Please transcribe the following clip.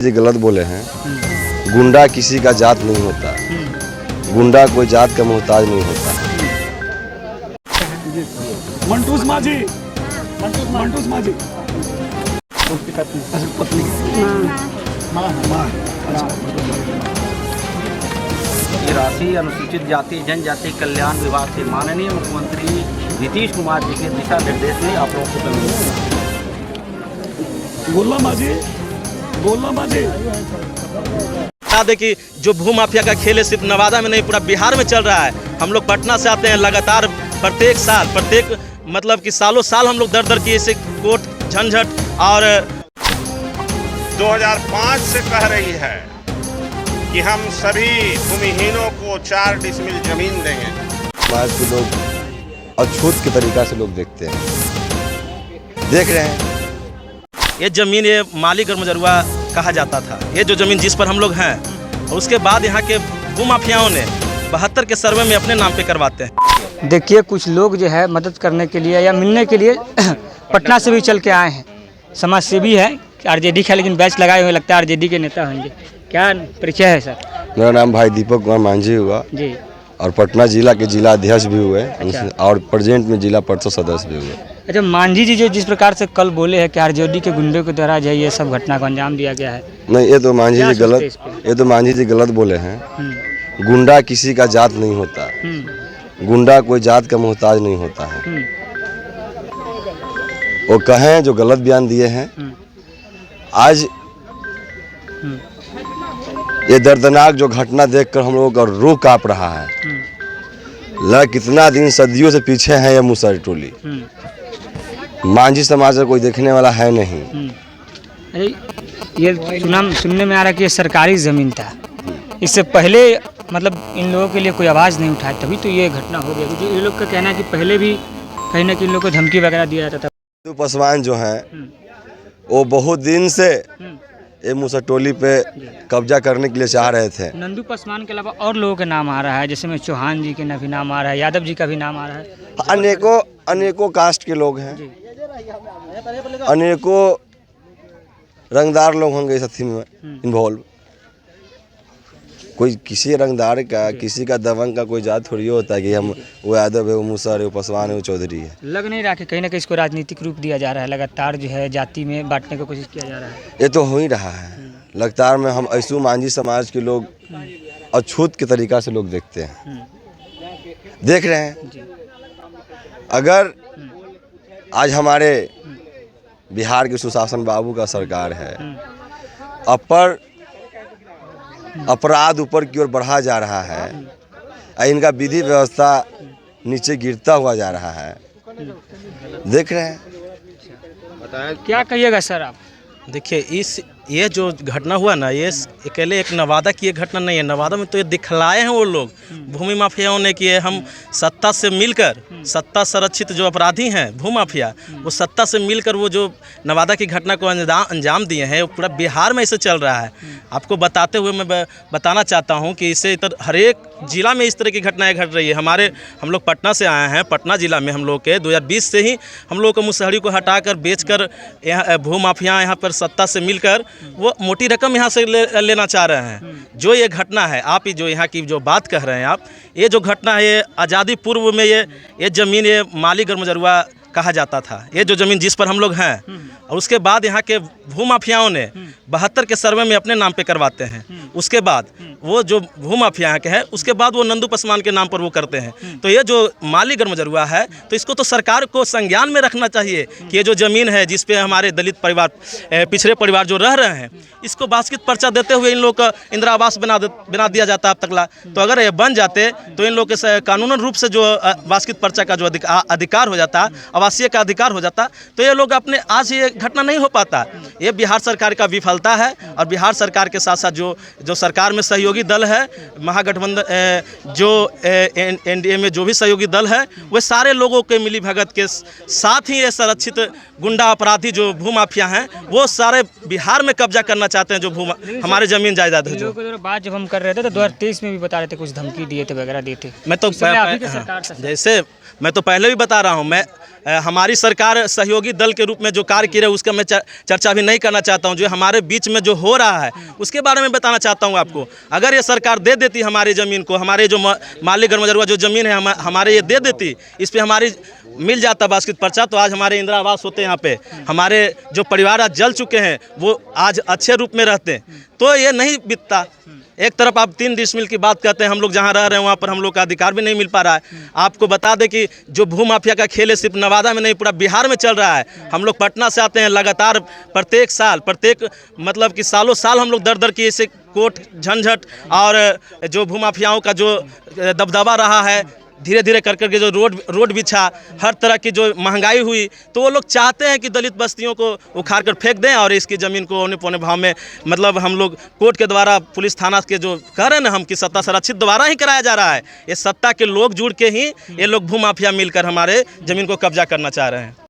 जी गलत बोले हैं। गुंडा किसी का जात नहीं होता, गुंडा कोई जात का मोहताज नहीं होता। मंटूस माझी ये राशि अनुसूचित जाति जनजाति कल्याण विभाग से माननीय मुख्यमंत्री नीतीश कुमार जी के दिशा निर्देश में आप लोगों को गोला माझी बता दें कि जो भू माफिया का खेल है सिर्फ नवादा में नहीं पूरा बिहार में चल रहा है। हम लोग पटना से आते हैं लगातार प्रत्येक मतलब कि सालों साल हम लोग दर की ऐसे कोर्ट झंझट और 2005 से कह रही है कि हम सभी भूमिहीनों को 4 डिसमिल जमीन देंगे। समाज के लोग अछूत के तरीका से लोग देखते हैं, देख रहे हैं। ये ज़मीन ये माली गर्मजरुआ कहा जाता था। ये जो ज़मीन जिस पर हम लोग हैं, और उसके बाद यहाँ के भू माफियाओं ने 72 के सर्वे में अपने नाम पे करवाते हैं। देखिए कुछ लोग जो है मदद करने के लिए या मिलने के लिए पटना से भी चल के आए हैं। समाज सेवी है, आरजेडी का, लेकिन बैच लगाए हुए लगता है आरजेडी के नेता होंगे। क्या परिचय है सर? मेरा नाम भाई दीपक कुमार मांझी हुआ जी, और पटना जिला के जिला अध्यक्ष भी हुए। अच्छा। और प्रेजेंट में जिला परिषद सदस्य भी हुए। अच्छा, मांझी जी जो जिस प्रकार से कल बोले हैं कि आरजेडी के गुंडों के द्वारा जो है ये सब घटना को अंजाम दिया गया है, नहीं, ये तो मांझी क्या जी सोचते हैं इस पे? ये तो मांझी जी गलत बोले हैं। गुंडा किसी का जात नहीं होता, गुंडा कोई जात का मोहताज नहीं होता है। वो कहें जो गलत बयान दिए हैं। आज ये दर्दनाक जो घटना देखकर हम लोगों का रूह कांप रहा है। कितना दिन सदियों से पीछे है ये मुसहरी टोली। मांझी समाज का कोई देखने वाला है नहीं। अरे ये सुनने में आ रहा है कि ये सरकारी ज़मीन था। इससे पहले मतलब इन लोगों के लिए कोई आवाज़ नहीं उठाया, तभी तो ये घटना हो गई। क्योंकि ये लोग का कहना है कि पहले भी कहीं ना कहीं इन लोगों को धमकी वगैरह दिया जाता था। नंदू पासवान जो हैं वो बहुत दिन से ये मुसहरी टोली पे कब्जा करने के लिए चाह रहे थे। नंदू पासवान के अलावा और लोगों का नाम आ रहा है, जैसे में चौहान जी के भी नाम आ रहा है, यादव जी का भी नाम आ रहा है। अनेकों कास्ट के लोग हैं, अनेकों रंगदार लोग होंगे इस अथी में इन्वॉल्व। कोई किसी रंगदार का, किसी का दबंग का कोई जात थोड़ी होता है कि हम वो यादव है, वो मुसहर है, वो पासवान है, वो चौधरी है। लग नहीं रहा कि कहीं ना कहीं इसको राजनीतिक रूप दिया जा रहा है, लगातार जो है जाति में बांटने की कोशिश किया जा रहा है। ये तो हो ही रहा है। लगातार में हम ऐसू मांझी समाज के लोग अछूत के तरीका से लोग देखते हैं, देख रहे हैं। अगर आज हमारे बिहार के सुशासन बाबू का सरकार है, अपराध ऊपर की ओर बढ़ा जा रहा है, इनका विधि व्यवस्था नीचे गिरता हुआ जा रहा है, देख रहे हैं। क्या कहिएगा सर आप? देखिए ये जो घटना हुआ ना, ये अकेले एक नवादा की एक घटना नहीं है। नवादा में तो ये दिखलाए हैं वो लोग भूमि माफियाओं ने कि हम सत्ता से मिलकर, सत्ता संरक्षित जो अपराधी हैं भू माफिया, वो सत्ता से मिलकर वो जो नवादा की घटना को अंजाम दिए हैं, वो पूरा बिहार में इसे चल रहा है। आपको बताते हुए मैं बताना चाहता हूँ कि इसे इधर हर एक जिला में इस तरह की घटनाएं घट रही है। हम लोग पटना से आए हैं। पटना जिला में हम लोग के 2020 से ही हम लोग को मुसहरी को हटाकर बेचकर यहाँ भू माफिया यहाँ पर सत्ता से मिलकर वो मोटी रकम यहाँ से लेना चाह रहे हैं। जो ये घटना है, आप ही जो यहाँ की जो बात कह रहे हैं आप, ये जो घटना है ये आज़ादी पूर्व में ये ज़मीन ये माली गर्मजरुआ कहा जाता था। ये जो ज़मीन जिस पर हम लोग हैं, और उसके बाद यहाँ के भू माफियाओं ने 72 के सर्वे में अपने नाम पे करवाते हैं। उसके बाद वो जो भू माफिया के हैं, उसके बाद वो नंदू पासवान के नाम पर वो करते हैं। तो ये जो माली गर्मजरुआ है, तो इसको तो सरकार को संज्ञान में रखना चाहिए कि ये जो ज़मीन है जिस पे हमारे दलित परिवार, पिछड़े परिवार जो रह रहे हैं, इसको बास्कित पर्चा देते हुए इन लोग का इंदिरा आवास बना दिया जाता अब तकला। तो अगर ये बन जाते तो इन लोग के कानूनन रूप से जो बास्कित पर्चा का जो अधिकार हो जाता, आवासीय का अधिकार हो जाता, तो ये लोग अपने आज ये घटना नहीं हो पाता। ये बिहार सरकार का विफलता है। और बिहार सरकार के साथ साथ जो सरकार में सहयोगी दल है, महागठबंधन जो एनडीए में जो भी सहयोगी दल है, वे सारे लोगों के मिली भगत के साथ ही ये संरक्षित गुंडा अपराधी जो भू माफिया हैं, वो सारे बिहार में कब्जा करना चाहते हैं। जो हमारे जमीन जायदाद है, जो बात जब हम कर रहे थे तो 2023 में भी बता रहे थे कुछ धमकी दिए थे वगैरह दिए थे। मैं तो जैसे मैं तो पहले भी बता रहा हूँ, मैं हमारी सरकार सहयोगी दल के रूप में जो कार्य की रही है उसका मैं चर्चा भी नहीं करना चाहता हूँ। जो हमारे बीच में जो हो रहा है उसके बारे में बताना चाहता हूँ आपको। अगर ये सरकार दे देती हमारी ज़मीन को, हमारे जो माली गरमजरुआ जो ज़मीन है हमारे ये दे देती, इस पर हमारी मिल जाता बास्केट पर्चा, तो आज हमारे इंदिरा आवास होते यहाँ पे, हमारे जो परिवार आज जल चुके हैं वो आज अच्छे रूप में रहते। तो ये नहीं बीतता। एक तरफ आप 3 डिसमिल की बात करते हैं, हम लोग जहाँ रह रहे हैं वहाँ पर हम लोग का अधिकार भी नहीं मिल पा रहा है। आपको बता दें कि जो भू माफिया का खेल है सिर्फ नवादा में नहीं पूरा बिहार में चल रहा है। हम लोग पटना से आते हैं लगातार, प्रत्येक साल मतलब कि सालों साल हम लोग दर दर की ऐसे कोर्ट झंझट और जो भू माफियाओं का जो दबदबा रहा है, धीरे धीरे कर करके जो रोड बिछा, हर तरह की जो महंगाई हुई, तो वो लोग चाहते हैं कि दलित बस्तियों को उखाड़ कर फेंक दें और इसकी ज़मीन को औने पौने भाव में, मतलब हम लोग कोर्ट के द्वारा, पुलिस थाना के जो कह रहे हैं ना हम कि सत्ता संरक्षित दोबारा ही कराया जा रहा है। ये सत्ता के लोग जुड़ के ही ये लोग भू माफिया मिलकर हमारे ज़मीन को कब्जा करना चाह रहे हैं।